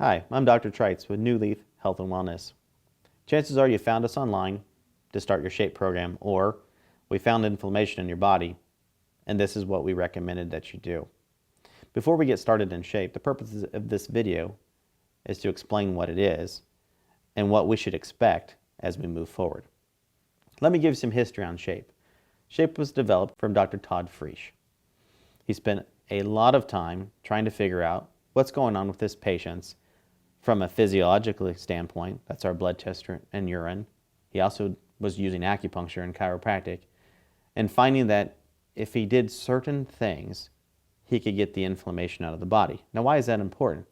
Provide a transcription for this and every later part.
Hi, I'm Dr. Trites with New Leaf Health and Wellness. Chances are you found us online to start your SHAPE program, or we found inflammation in your body, and this is what we recommended that you do. Before we get started in SHAPE, the purpose of this video is to explain what it is and what we should expect as we move forward. Let me give you some history on SHAPE. SHAPE was developed from Dr. Todd Frisch. He spent a lot of time trying to figure out what's going on with his patients from a physiological standpoint. That's our blood test and urine. He also was using acupuncture and chiropractic, and finding that if he did certain things, he could get the inflammation out of the body. Now, why is that important?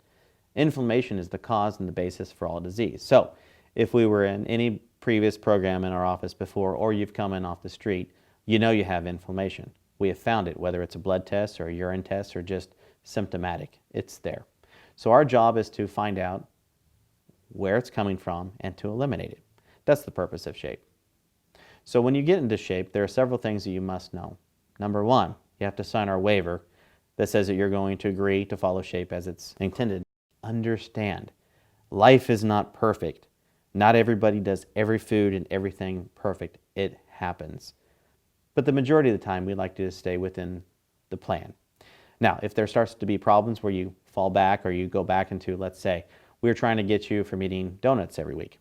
Inflammation is the cause and the basis for all disease. So if we were in any previous program in our office before, or you've come in off the street, you know you have inflammation. We have found it, whether it's a blood test or a urine test or just symptomatic. It's there. So our job is to find out where it's coming from and to eliminate it. That's the purpose of SHAPE. So when you get into SHAPE, there are several things that you must know. Number one, you have to sign our waiver that says that you're going to agree to follow SHAPE as it's intended. Understand, life is not perfect. Not everybody does every food and everything perfect. It happens. But the majority of the time, we like to stay within the plan. Now, if there starts to be problems where you fall back or you go back into, let's say, we're trying to get you from eating donuts every week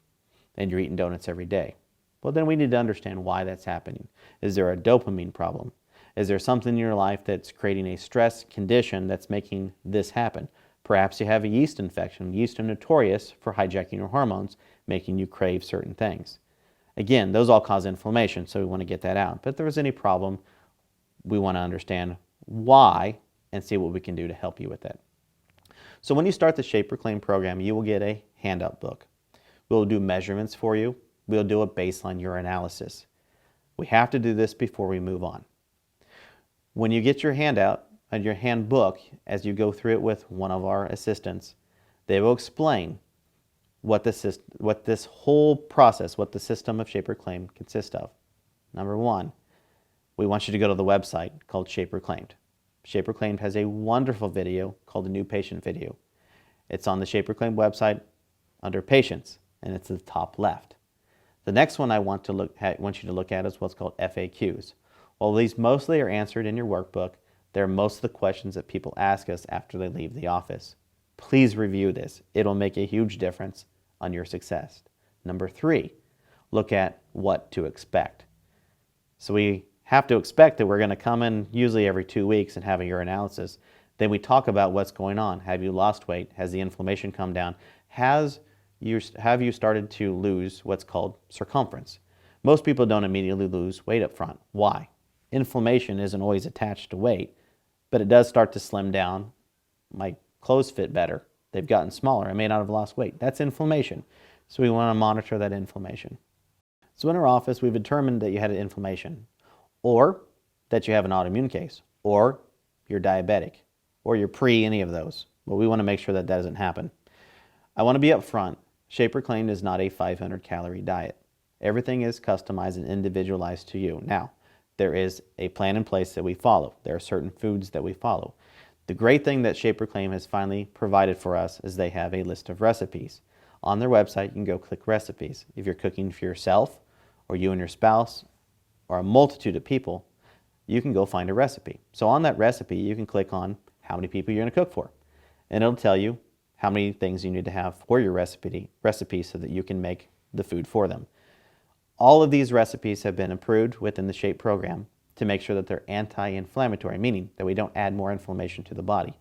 and you're eating donuts every day. Well, then we need to understand why that's happening. Is there a dopamine problem? Is there something in your life that's creating a stress condition that's making this happen? Perhaps you have a yeast infection. Yeast are notorious for hijacking your hormones, making you crave certain things. Again, those all cause inflammation, so we want to get that out. But if there's any problem, we want to understand why and see what we can do to help you with that. So when you start the SHAPE Reclaim program, you will get a handout book. We'll do measurements for you. We'll do a baseline urinalysis. We have to do this before we move on. When you get your handout and your handbook, as you go through it with one of our assistants, they will explain what this whole process, what the system of SHAPE Reclaim consists of. Number one, we want you to go to the website called SHAPE Reclaimed. SHAPE Reclaimed has a wonderful video called the New Patient video. It's on the SHAPE Reclaimed website under Patients, and it's at the top left. The next one I want you to look at is what's called FAQs. While these mostly are answered in your workbook, they're most of the questions that people ask us after they leave the office. Please review this. It'll make a huge difference on your success. Number three, look at what to expect. So we have to expect that we're going to come in usually every 2 weeks and have a urinalysis. Then we talk about what's going on. Have you lost weight? Has the inflammation come down? Have you started to lose what's called circumference? Most people don't immediately lose weight up front. Why? Inflammation isn't always attached to weight, but it does start to slim down. My clothes fit better. They've gotten smaller. I may not have lost weight. That's inflammation. So we want to monitor that inflammation. So in our office, we've determined that you had an inflammation, or that you have an autoimmune case, or you're diabetic, or you're pre any of those. But we want to make sure that doesn't happen. I want to be upfront. SHAPE Reclaimed is not a 500-calorie diet. Everything is customized and individualized to you. Now, there is a plan in place that we follow. There are certain foods that we follow. The great thing that SHAPE Reclaim has finally provided for us is they have a list of recipes. On their website, you can go click recipes. If you're cooking for yourself, or you and your spouse, or a multitude of people, you can go find a recipe. So on that recipe, you can click on how many people you're going to cook for. And it'll tell you how many things you need to have for your recipe so that you can make the food for them. All of these recipes have been approved within the SHAPE program to make sure that they're anti-inflammatory, meaning that we don't add more inflammation to the body.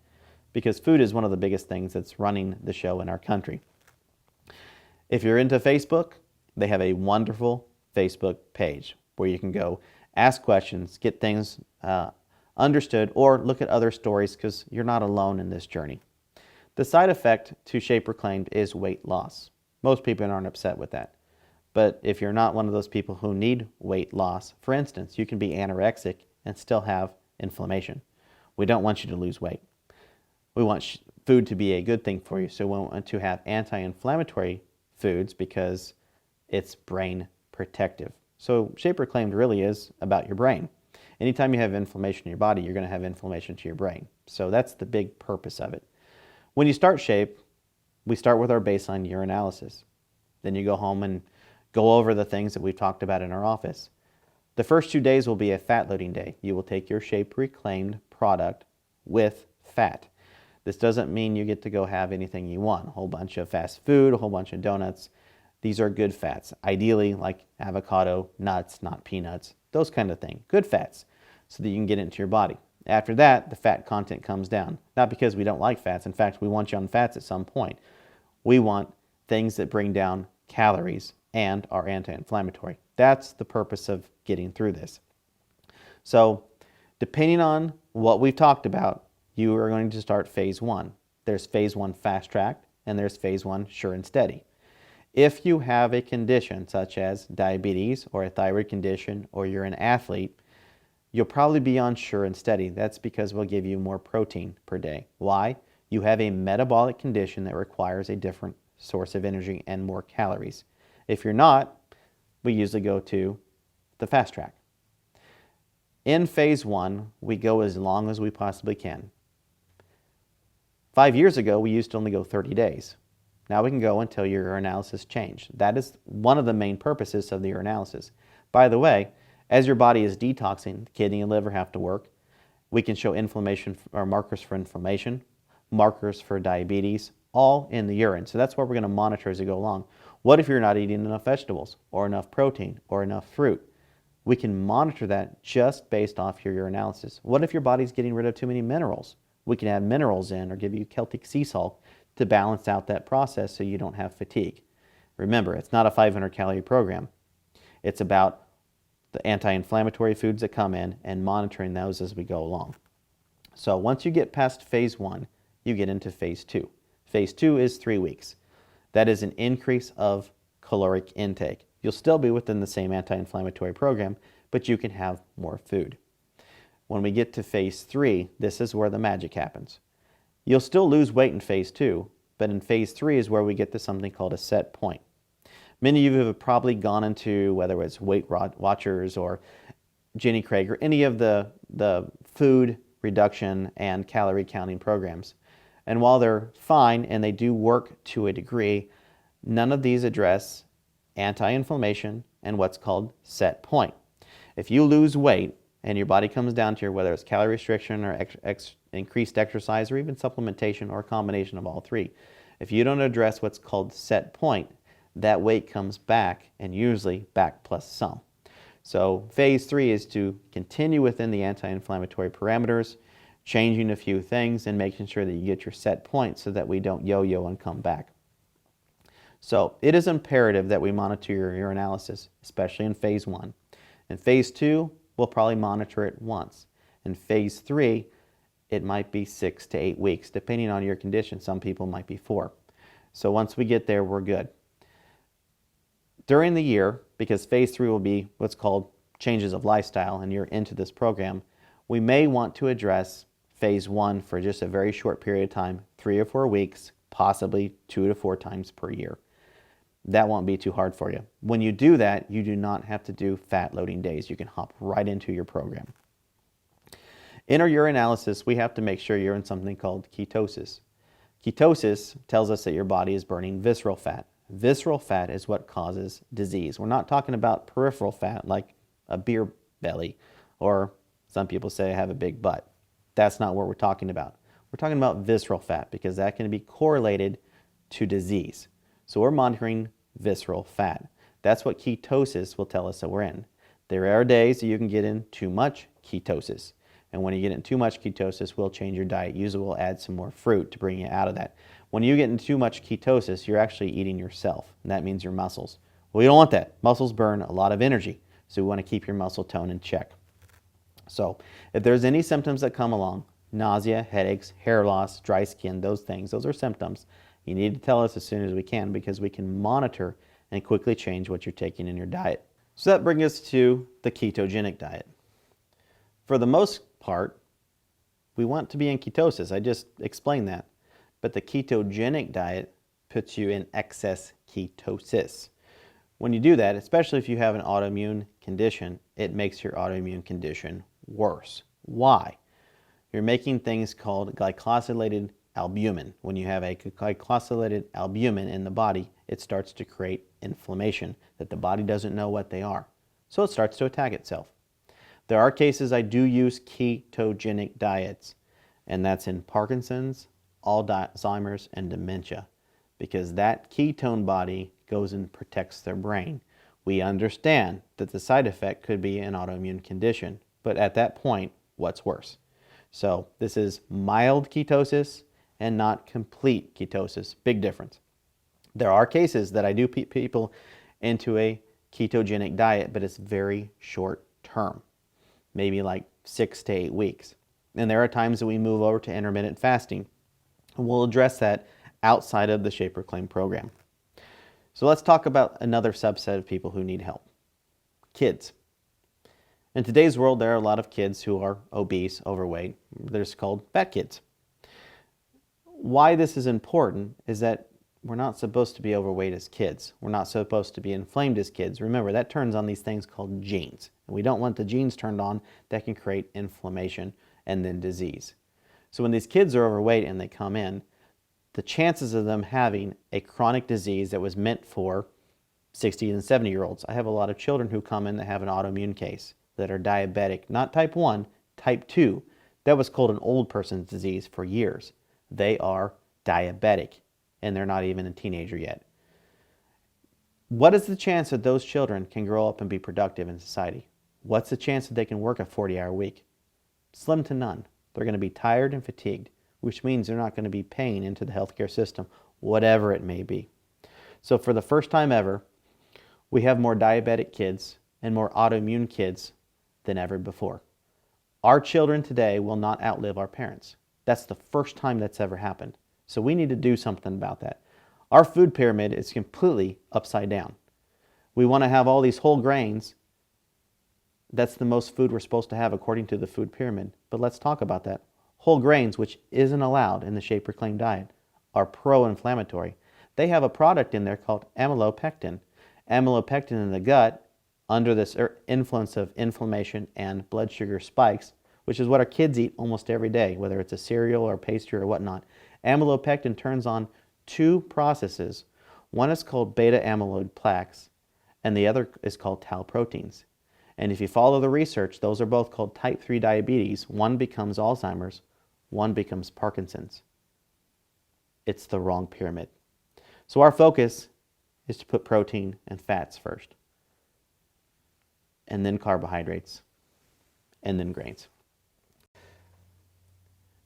Because food is one of the biggest things that's running the show in our country. If you're into Facebook, they have a wonderful Facebook page where you can go ask questions, get things understood, or look at other stories, because you're not alone in this journey. The side effect to SHAPE Reclaimed is weight loss. Most people aren't upset with that. But if you're not one of those people who need weight loss, for instance, you can be anorexic and still have inflammation. We don't want you to lose weight. We want food to be a good thing for you, so we want to have anti-inflammatory foods because it's brain protective. So SHAPE Reclaimed really is about your brain. Anytime you have inflammation in your body, you're going to have inflammation to your brain. So that's the big purpose of it. When you start SHAPE, we start with our baseline urinalysis. Then you go home and go over the things that we've talked about in our office. The first 2 days will be a fat loading day. You will take your Shape Reclaimed product with fat. This doesn't mean you get to go have anything you want. A whole bunch of fast food, a whole bunch of donuts. These are good fats. Ideally, like avocado, nuts, not peanuts, those kind of things. Good fats, so that you can get it into your body. After that, the fat content comes down. Not because we don't like fats. In fact, we want you on fats at some point. We want things that bring down calories and are anti-inflammatory. That's the purpose of getting through this. So, depending on what we've talked about, you are going to start phase 1. There's phase 1 fast track, and there's phase 1 sure and steady. If you have a condition such as diabetes or a thyroid condition, or you're an athlete, you'll probably be on sure and steady. That's because we'll give you more protein per day. Why? You have a metabolic condition that requires a different source of energy and more calories. If you're not, we usually go to the fast track. In phase 1, we go as long as we possibly can. 5 years ago, we used to only go 30 days. Now we can go until your urinalysis change. That is one of the main purposes of the urinalysis. By the way, as your body is detoxing, the kidney and liver have to work. We can show inflammation or markers for inflammation, markers for diabetes, all in the urine. So that's what we're going to monitor as we go along. What if you're not eating enough vegetables or enough protein or enough fruit? We can monitor that just based off your urinalysis. What if your body's getting rid of too many minerals? We can add minerals in or give you Celtic sea salt to balance out that process so you don't have fatigue. Remember, it's not a 500 calorie program. It's about the anti-inflammatory foods that come in and monitoring those as we go along. So once you get past phase 1, you get into phase 2. Phase 2 is 3 weeks. That is an increase of caloric intake. You'll still be within the same anti-inflammatory program, but you can have more food. When we get to phase 3, this is where the magic happens. You'll still lose weight in phase 2, but in phase 3 is where we get to something called a set point. Many of you have probably gone into, whether it's Weight Watchers or Jenny Craig or any of the food reduction and calorie counting programs. And while they're fine and they do work to a degree, none of these address anti-inflammation and what's called set point. If you lose weight and your body comes down to your, whether it's calorie restriction or increased exercise or even supplementation or a combination of all three, if you don't address what's called set point, that weight comes back, and usually back plus some. So phase 3 is to continue within the anti-inflammatory parameters, changing a few things and making sure that you get your set point so that we don't yo-yo and come back. So it is imperative that we monitor your urinalysis, especially in phase 1. In phase 2, we'll probably monitor it once. In phase 3, it might be 6 to 8 weeks, depending on your condition. Some people might be 4. So once we get there, we're good. During the year, because phase 3 will be what's called changes of lifestyle, and you're into this program, we may want to address phase 1 for just a very short period of time, 3 or 4 weeks, possibly 2 to 4 times per year. That won't be too hard for you. When you do that, you do not have to do fat loading days. You can hop right into your program. In our urinalysis, we have to make sure you're in something called ketosis. Ketosis tells us that your body is burning visceral fat. Visceral fat is what causes disease. We're not talking about peripheral fat like a beer belly, or some people say I have a big butt. That's not what we're talking about. We're talking about visceral fat because that can be correlated to disease. So we're monitoring visceral fat. That's what ketosis will tell us that we're in. There are days that you can get in too much ketosis. And when you get in too much ketosis, we'll change your diet. Usually we'll add some more fruit to bring you out of that. When you get in too much ketosis, you're actually eating yourself, and that means your muscles. Well, you don't want that. Muscles burn a lot of energy, so we want to keep your muscle tone in check. So if there's any symptoms that come along, nausea, headaches, hair loss, dry skin, those things, those are symptoms. You need to tell us as soon as we can because we can monitor and quickly change what you're taking in your diet. So that brings us to the ketogenic diet. For the most part, we want to be in ketosis. I just explained that. But the ketogenic diet puts you in excess ketosis. When you do that, especially if you have an autoimmune condition, it makes your autoimmune condition worse. Why? You're making things called glycosylated albumin. When you have a glycosylated albumin in the body, it starts to create inflammation that the body doesn't know what they are. So it starts to attack itself. There are cases I do use ketogenic diets, and that's in Parkinson's, Alzheimer's, and dementia, because that ketone body goes and protects their brain. We understand that the side effect could be an autoimmune condition, but at that point, what's worse? So this is mild ketosis and not complete ketosis. Big difference. There are cases that I do put people into a ketogenic diet, but it's very short term, maybe like 6 to 8 weeks. And there are times that we move over to intermittent fasting. And we'll address that outside of the Shape Reclaim program. So let's talk about another subset of people who need help. Kids. In today's world, there are a lot of kids who are obese, overweight. They're called fat kids. Why this is important is that we're not supposed to be overweight as kids. We're not supposed to be inflamed as kids. Remember, that turns on these things called genes. And we don't want the genes turned on that can create inflammation and then disease. So when these kids are overweight and they come in, the chances of them having a chronic disease that was meant for 60 and 70-year-olds. I have a lot of children who come in that have an autoimmune case, that are diabetic, not type 1, type 2. That was called an old person's disease for years. They are diabetic, and they're not even a teenager yet. What is the chance that those children can grow up and be productive in society? What's the chance that they can work a 40-hour week? Slim to none. They're going to be tired and fatigued, which means they're not going to be paying into the healthcare system, whatever it may be. So for the first time ever, we have more diabetic kids and more autoimmune kids than ever before. Our children today will not outlive our parents. That's the first time that's ever happened. So we need to do something about that. Our food pyramid is completely upside down. We want to have all these whole grains. That's the most food we're supposed to have according to the food pyramid. But let's talk about that. Whole grains, which isn't allowed in the Shape Reclaim diet, are pro-inflammatory. They have a product in there called amylopectin. Amylopectin in the gut, under this influence of inflammation and blood sugar spikes, which is what our kids eat almost every day, whether it's a cereal or pastry or whatnot. Amylopectin turns on two processes. One is called beta amyloid plaques, and the other is called tau proteins. And if you follow the research, those are both called type 3 diabetes. One becomes Alzheimer's, one becomes Parkinson's. It's the wrong pyramid. So our focus is to put protein and fats first, and then carbohydrates, and then grains.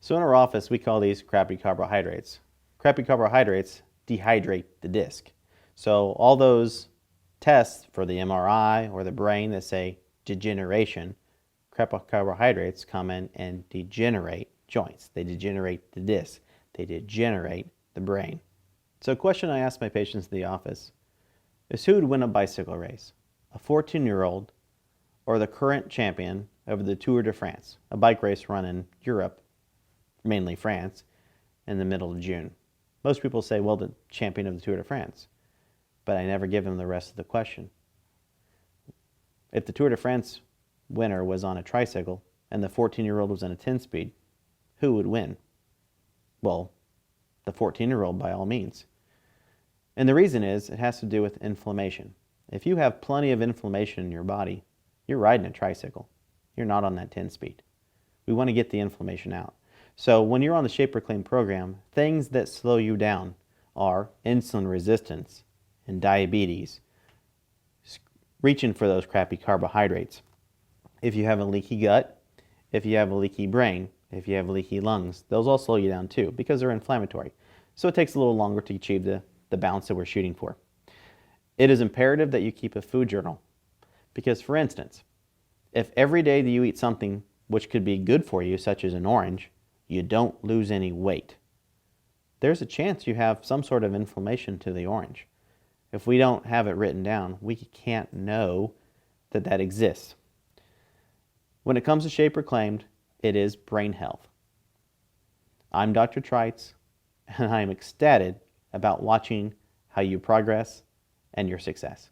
So in our office, we call these crappy carbohydrates. Crappy carbohydrates dehydrate the disc. So all those tests for the MRI or the brain that say degeneration, crappy carbohydrates come in and degenerate joints. They degenerate the disc. They degenerate the brain. So a question I ask my patients in the office is, who would win a bicycle race? A 14-year-old or the current champion of the Tour de France, a bike race run in Europe, mainly France, in the middle of June? Most people say, well, the champion of the Tour de France. But I never give them the rest of the question. If the Tour de France winner was on a tricycle and the 14-year-old was on a 10-speed, who would win? Well, the 14-year-old by all means. And the reason is it has to do with inflammation. If you have plenty of inflammation in your body, you're riding a tricycle. You're not on that 10-speed. We want to get the inflammation out. So when you're on the Shape Reclaim program, things that slow you down are insulin resistance and diabetes, reaching for those crappy carbohydrates. If you have a leaky gut, if you have a leaky brain, if you have leaky lungs, those all slow you down too because they're inflammatory. So it takes a little longer to achieve the balance that we're shooting for. It is imperative that you keep a food journal because, for instance, if every day that you eat something which could be good for you, such as an orange, you don't lose any weight, there's a chance you have some sort of inflammation to the orange. If we don't have it written down, we can't know that that exists. When it comes to Shape Reclaimed, it is brain health. I'm Dr. Trites, and I am ecstatic about watching how you progress and your success.